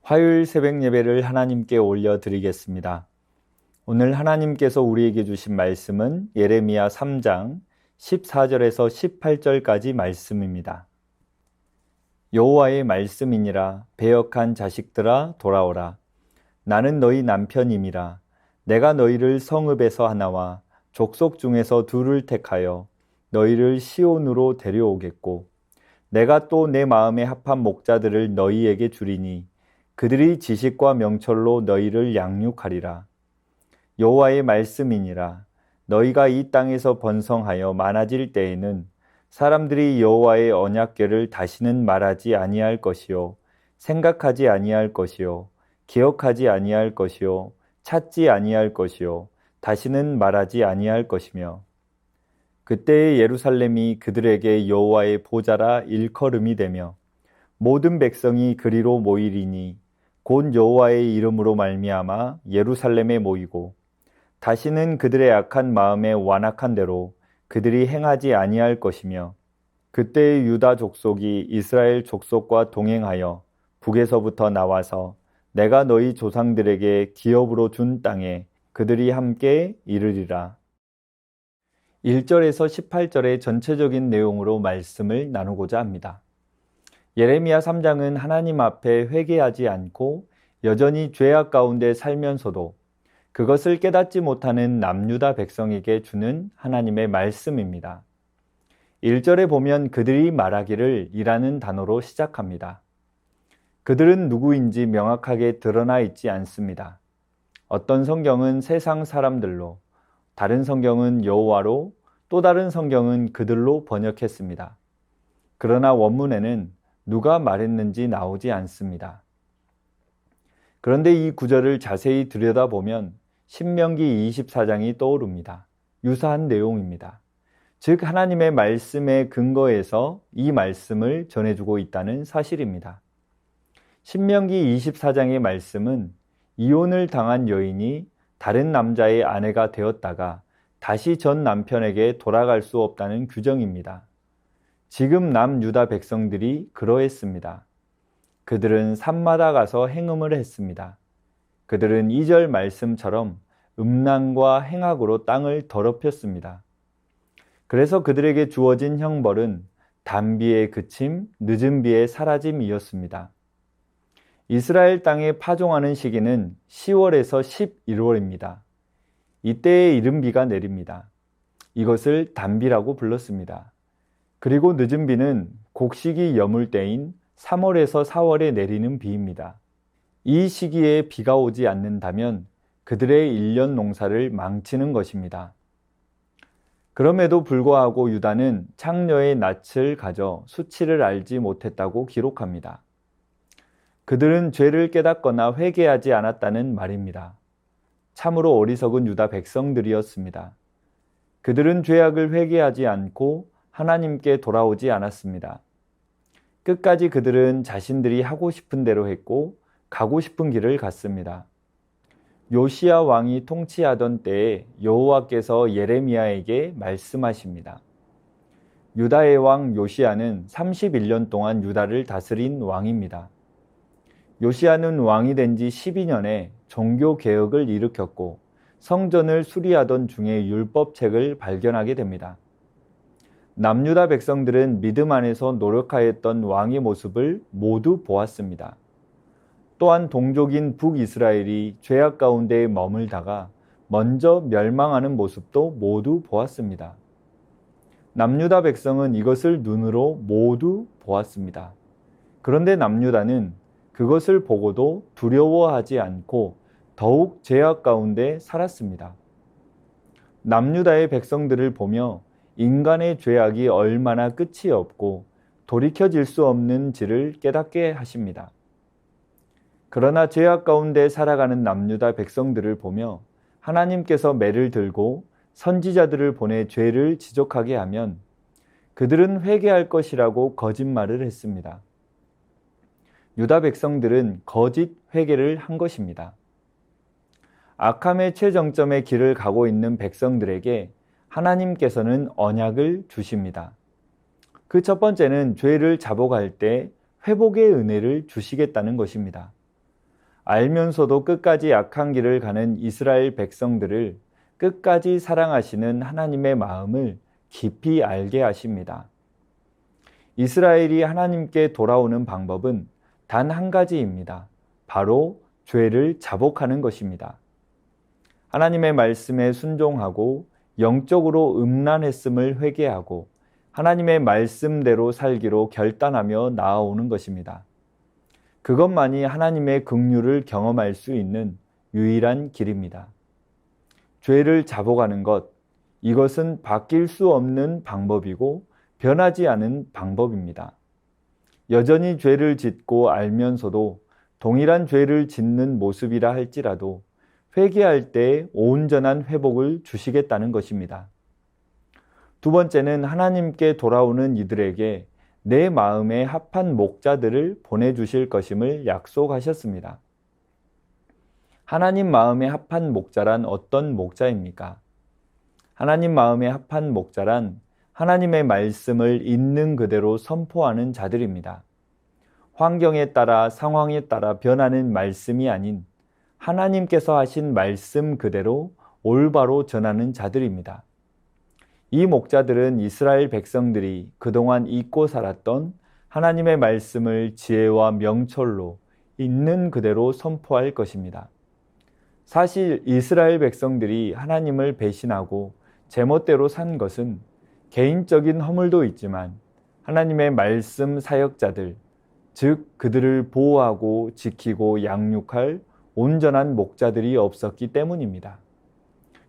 화요일 새벽 예배를 하나님께 올려드리겠습니다. 오늘 하나님께서 우리에게 주신 말씀은 예레미야 3장 14절에서 18절까지 말씀입니다. 여호와의 말씀이니라. 배역한 자식들아 돌아오라. 나는 너희 남편임이라. 내가 너희를 성읍에서 하나와 족속 중에서 둘을 택하여 너희를 시온으로 데려오겠고, 내가 또 내 마음에 합한 목자들을 너희에게 주리니 그들이 지식과 명철로 너희를 양육하리라. 여호와의 말씀이니라. 너희가 이 땅에서 번성하여 많아질 때에는 사람들이 여호와의 언약궤를 다시는 말하지 아니할 것이요, 생각하지 아니할 것이요, 기억하지 아니할 것이요, 찾지 아니할 것이요, 다시는 말하지 아니할 것이며, 그때의 예루살렘이 그들에게 여호와의 보좌라 일컬음이 되며 모든 백성이 그리로 모이리니 곧 여호와의 이름으로 말미암아 예루살렘에 모이고, 다시는 그들의 악한 마음에 완악한 대로 그들이 행하지 아니할 것이며, 그때의 유다 족속이 이스라엘 족속과 동행하여 북에서부터 나와서 내가 너희 조상들에게 기업으로 준 땅에 그들이 함께 이르리라. 1절에서 18절의 전체적인 내용으로 말씀을 나누고자 합니다. 예레미야 3장은 하나님 앞에 회개하지 않고 여전히 죄악 가운데 살면서도 그것을 깨닫지 못하는 남유다 백성에게 주는 하나님의 말씀입니다. 1절에 보면 그들이 말하기를 이라는 단어로 시작합니다. 그들은 누구인지 명확하게 드러나 있지 않습니다. 어떤 성경은 세상 사람들로, 다른 성경은 여호와로, 또 다른 성경은 그들로 번역했습니다. 그러나 원문에는 누가 말했는지 나오지 않습니다. 그런데 이 구절을 자세히 들여다보면 신명기 24장이 떠오릅니다. 유사한 내용입니다. 즉 하나님의 말씀에 근거해서 이 말씀을 전해주고 있다는 사실입니다. 신명기 24장의 말씀은 이혼을 당한 여인이 다른 남자의 아내가 되었다가 다시 전 남편에게 돌아갈 수 없다는 규정입니다. 지금 남유다 백성들이 그러했습니다. 그들은 산마다 가서 행음을 했습니다. 그들은 2절 말씀처럼 음란과 행악으로 땅을 더럽혔습니다. 그래서 그들에게 주어진 형벌은 단비의 그침, 늦은 비의 사라짐이었습니다. 이스라엘 땅에 파종하는 시기는 10월에서 11월입니다. 이때에 이른 비가 내립니다. 이것을 단비라고 불렀습니다. 그리고 늦은 비는 곡식이 여물 때인 3월에서 4월에 내리는 비입니다. 이 시기에 비가 오지 않는다면 그들의 1년 농사를 망치는 것입니다. 그럼에도 불구하고 유다는 창녀의 낯을 가져 수치를 알지 못했다고 기록합니다. 그들은 죄를 깨닫거나 회개하지 않았다는 말입니다. 참으로 어리석은 유다 백성들이었습니다. 그들은 죄악을 회개하지 않고 하나님께 돌아오지 않았습니다. 끝까지 그들은 자신들이 하고 싶은 대로 했고 가고 싶은 길을 갔습니다. 요시야 왕이 통치하던 때에 여호와께서 예레미야에게 말씀하십니다. 유다의 왕 요시야는 31년 동안 유다를 다스린 왕입니다. 요시야는 왕이 된 지 12년에 종교 개혁을 일으켰고 성전을 수리하던 중에 율법책을 발견하게 됩니다. 남유다 백성들은 믿음 안에서 노력하였던 왕의 모습을 모두 보았습니다. 또한 동족인 북이스라엘이 죄악 가운데 머물다가 먼저 멸망하는 모습도 모두 보았습니다. 남유다 백성은 이것을 눈으로 모두 보았습니다. 그런데 남유다는 그것을 보고도 두려워하지 않고 더욱 죄악 가운데 살았습니다. 남유다의 백성들을 보며 인간의 죄악이 얼마나 끝이 없고 돌이켜질 수 없는지를 깨닫게 하십니다. 그러나 죄악 가운데 살아가는 남유다 백성들을 보며 하나님께서 매를 들고 선지자들을 보내 죄를 지적하게 하면 그들은 회개할 것이라고 거짓말을 했습니다. 유다 백성들은 거짓 회개를 한 것입니다. 악함의 최정점의 길을 가고 있는 백성들에게 하나님께서는 언약을 주십니다. 그 첫 번째는 죄를 자복할 때 회복의 은혜를 주시겠다는 것입니다. 알면서도 끝까지 악한 길을 가는 이스라엘 백성들을 끝까지 사랑하시는 하나님의 마음을 깊이 알게 하십니다. 이스라엘이 하나님께 돌아오는 방법은 단 한 가지입니다. 바로 죄를 자복하는 것입니다. 하나님의 말씀에 순종하고 영적으로 음란했음을 회개하고 하나님의 말씀대로 살기로 결단하며 나아오는 것입니다. 그것만이 하나님의 긍휼을 경험할 수 있는 유일한 길입니다. 죄를 자복하는 것, 이것은 바뀔 수 없는 방법이고 변하지 않은 방법입니다. 여전히 죄를 짓고 알면서도 동일한 죄를 짓는 모습이라 할지라도 회개할 때 온전한 회복을 주시겠다는 것입니다. 두 번째는 하나님께 돌아오는 이들에게 내 마음에 합한 목자들을 보내주실 것임을 약속하셨습니다. 하나님 마음에 합한 목자란 어떤 목자입니까? 하나님 마음에 합한 목자란 하나님의 말씀을 있는 그대로 선포하는 자들입니다. 환경에 따라 상황에 따라 변하는 말씀이 아닌 하나님께서 하신 말씀 그대로 올바로 전하는 자들입니다. 이 목자들은 이스라엘 백성들이 그동안 잊고 살았던 하나님의 말씀을 지혜와 명철로 있는 그대로 선포할 것입니다. 사실 이스라엘 백성들이 하나님을 배신하고 제멋대로 산 것은 개인적인 허물도 있지만 하나님의 말씀 사역자들, 즉 그들을 보호하고 지키고 양육할 온전한 목자들이 없었기 때문입니다.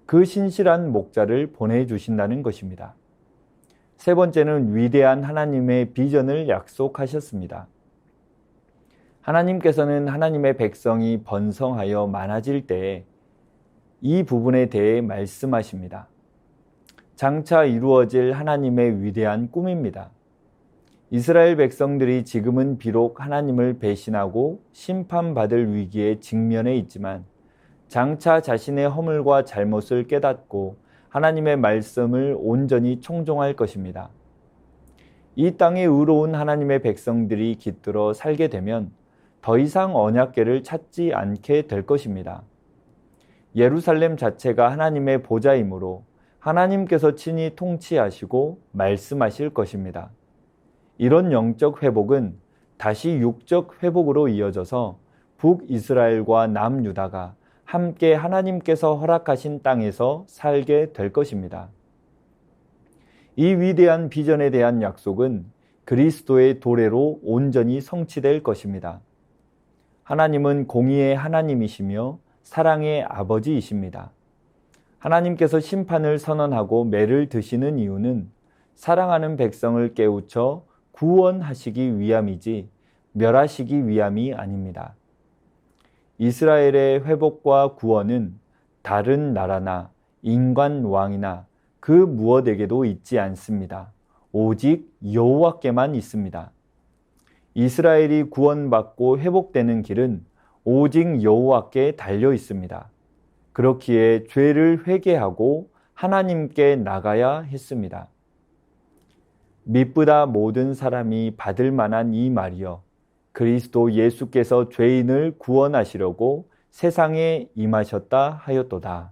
그 신실한 목자를 보내주신다는 것입니다. 세 번째는 위대한 하나님의 비전을 약속하셨습니다. 하나님께서는 하나님의 백성이 번성하여 많아질 때에 이 부분에 대해 말씀하십니다. 장차 이루어질 하나님의 위대한 꿈입니다. 이스라엘 백성들이 지금은 비록 하나님을 배신하고 심판받을 위기에 직면해 있지만 장차 자신의 허물과 잘못을 깨닫고 하나님의 말씀을 온전히 청종할 것입니다. 이 땅에 의로운 하나님의 백성들이 깃들어 살게 되면 더 이상 언약궤를 찾지 않게 될 것입니다. 예루살렘 자체가 하나님의 보좌이므로 하나님께서 친히 통치하시고 말씀하실 것입니다. 이런 영적 회복은 다시 육적 회복으로 이어져서 북이스라엘과 남유다가 함께 하나님께서 허락하신 땅에서 살게 될 것입니다. 이 위대한 비전에 대한 약속은 그리스도의 도래로 온전히 성취될 것입니다. 하나님은 공의의 하나님이시며 사랑의 아버지이십니다. 하나님께서 심판을 선언하고 매를 드시는 이유는 사랑하는 백성을 깨우쳐 구원하시기 위함이지 멸하시기 위함이 아닙니다. 이스라엘의 회복과 구원은 다른 나라나 인간 왕이나 그 무엇에게도 있지 않습니다. 오직 여호와께만 있습니다. 이스라엘이 구원받고 회복되는 길은 오직 여호와께 달려 있습니다. 그렇기에 죄를 회개하고 하나님께 나가야 했습니다. 미쁘다 모든 사람이 받을 만한 이 말이여, 그리스도 예수께서 죄인을 구원하시려고 세상에 임하셨다 하였도다.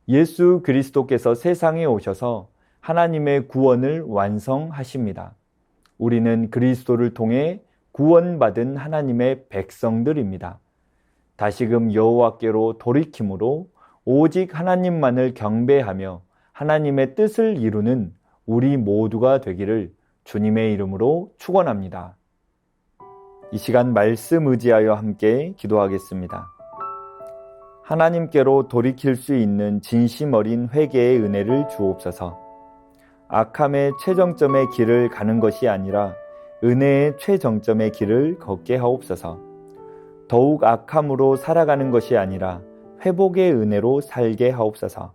예수 그리스도께서 세상에 오셔서 하나님의 구원을 완성하십니다. 우리는 그리스도를 통해 구원받은 하나님의 백성들입니다. 다시금 여호와께로 돌이킴으로 오직 하나님만을 경배하며 하나님의 뜻을 이루는 우리 모두가 되기를 주님의 이름으로 축원합니다. 이 시간 말씀 의지하여 함께 기도하겠습니다. 하나님께로 돌이킬 수 있는 진심 어린 회개의 은혜를 주옵소서. 악함의 최정점의 길을 가는 것이 아니라 은혜의 최정점의 길을 걷게 하옵소서. 더욱 악함으로 살아가는 것이 아니라 회복의 은혜로 살게 하옵소서.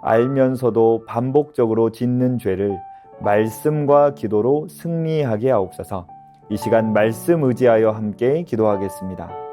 알면서도 반복적으로 짓는 죄를 말씀과 기도로 승리하게 하옵소서. 이 시간 말씀 의지하여 함께 기도하겠습니다.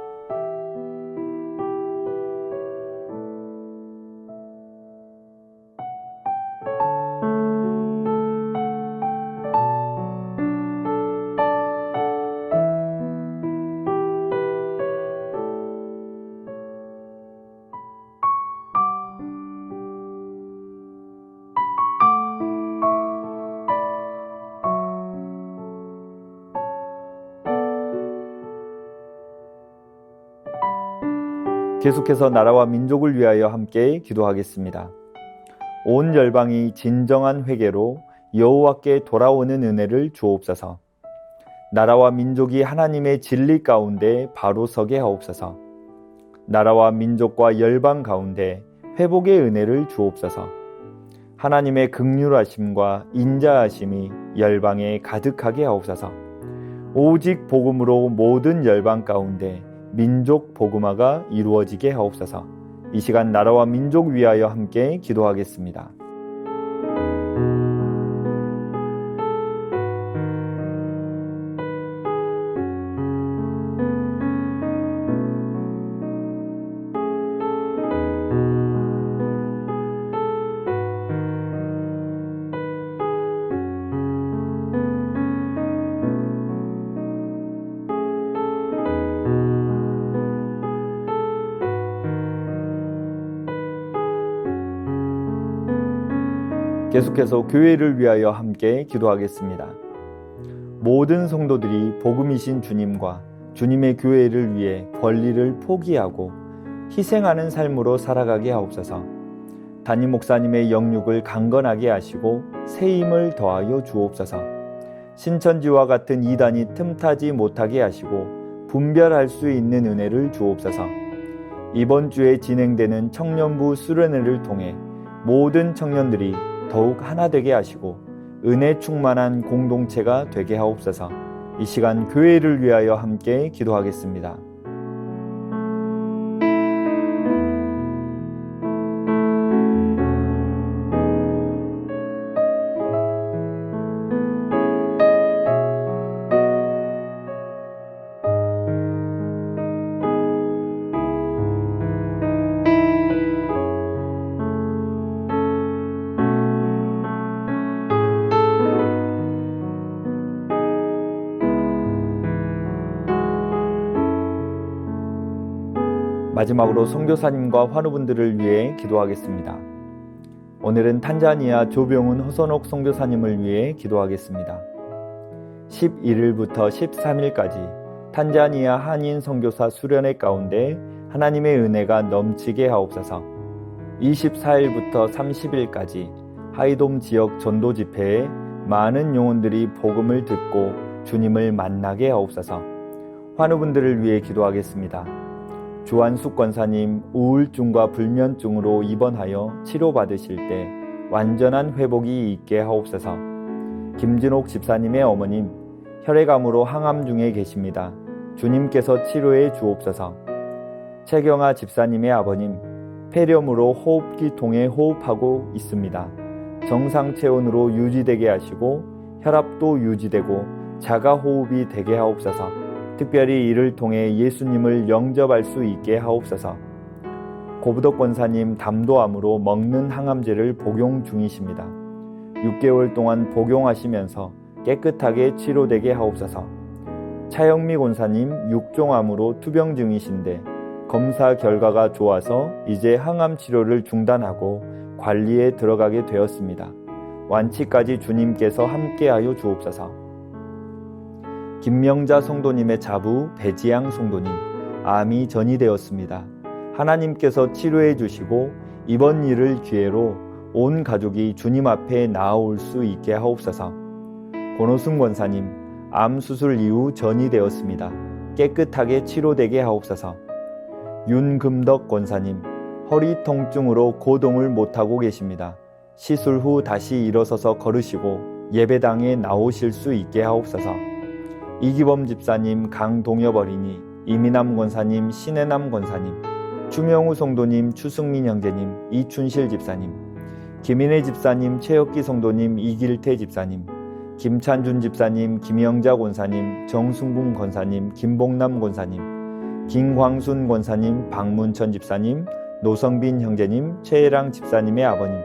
계속해서 나라와 민족을 위하여 함께 기도하겠습니다. 온 열방이 진정한 회개로 여호와께 돌아오는 은혜를 주옵소서. 나라와 민족이 하나님의 진리 가운데 바로 서게 하옵소서. 나라와 민족과 열방 가운데 회복의 은혜를 주옵소서. 하나님의 긍휼하심과 인자하심이 열방에 가득하게 하옵소서. 오직 복음으로 모든 열방 가운데 민족 복음화가 이루어지게 하옵소서. 이 시간 나라와 민족 위하여 함께 기도하겠습니다. 계속해서 교회를 위하여 함께 기도하겠습니다. 모든 성도들이 복음이신 주님과 주님의 교회를 위해 권리를 포기하고 희생하는 삶으로 살아가게 하옵소서. 담임 목사님의 영육을 강건하게 하시고 새 힘을 더하여 주옵소서. 신천지와 같은 이단이 틈타지 못하게 하시고 분별할 수 있는 은혜를 주옵소서. 이번 주에 진행되는 청년부 수련회를 통해 모든 청년들이 더욱 하나 되게 하시고 은혜 충만한 공동체가 되게 하옵소서. 이 시간 교회를 위하여 함께 기도하겠습니다. 마지막으로 선교사님과 환우분들을 위해 기도하겠습니다. 오늘은 탄자니아 조병훈 허선옥 선교사님을 위해 기도하겠습니다. 11일부터 13일까지 탄자니아 한인 선교사 수련회 가운데 하나님의 은혜가 넘치게 하옵소서. 24일부터 30일까지 하이돔 지역 전도 집회에 많은 영혼들이 복음을 듣고 주님을 만나게 하옵소서. 환우분들을 위해 기도하겠습니다. 주한숙 권사님 우울증과 불면증으로 입원하여 치료받으실 때 완전한 회복이 있게 하옵소서. 김진옥 집사님의 어머님 혈액암으로 항암 중에 계십니다. 주님께서 치료해 주옵소서. 최경아 집사님의 아버님 폐렴으로 호흡기 통해 호흡하고 있습니다. 정상 체온으로 유지되게 하시고 혈압도 유지되고 자가 호흡이 되게 하옵소서. 특별히 이를 통해 예수님을 영접할 수 있게 하옵소서. 고부덕 권사님 담도암으로 먹는 항암제를 복용 중이십니다. 6개월 동안 복용하시면서 깨끗하게 치료되게 하옵소서. 차영미 권사님 육종암으로 투병 중이신데 검사 결과가 좋아서 이제 항암 치료를 중단하고 관리에 들어가게 되었습니다. 완치까지 주님께서 함께하여 주옵소서. 김명자 성도님의 자부 배지양 성도님 암이 전이되었습니다. 하나님께서 치료해 주시고 이번 일을 기회로 온 가족이 주님 앞에 나아올 수 있게 하옵소서. 권호승 권사님 암 수술 이후 전이되었습니다. 깨끗하게 치료되게 하옵소서. 윤금덕 권사님 허리 통증으로 고동을 못하고 계십니다. 시술 후 다시 일어서서 걸으시고 예배당에 나오실 수 있게 하옵소서. 이기범 집사님 강동엽 어린이 이민남 권사님 신혜남 권사님 추명우 성도님 추승민 형제님 이춘실 집사님 김인혜 집사님 최혁기 성도님 이길태 집사님 김찬준 집사님 김영자 권사님 정승궁 권사님 김봉남 권사님 김광순 권사님 박문천 집사님 노성빈 형제님 최혜랑 집사님의 아버님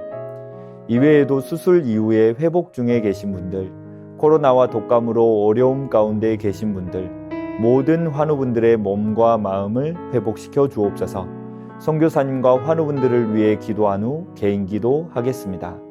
이외에도 수술 이후에 회복 중에 계신 분들 코로나와 독감으로 어려움 가운데 계신 분들 모든 환우분들의 몸과 마음을 회복시켜 주옵소서. 선교사님과 환우분들을 위해 기도한 후 개인 기도하겠습니다.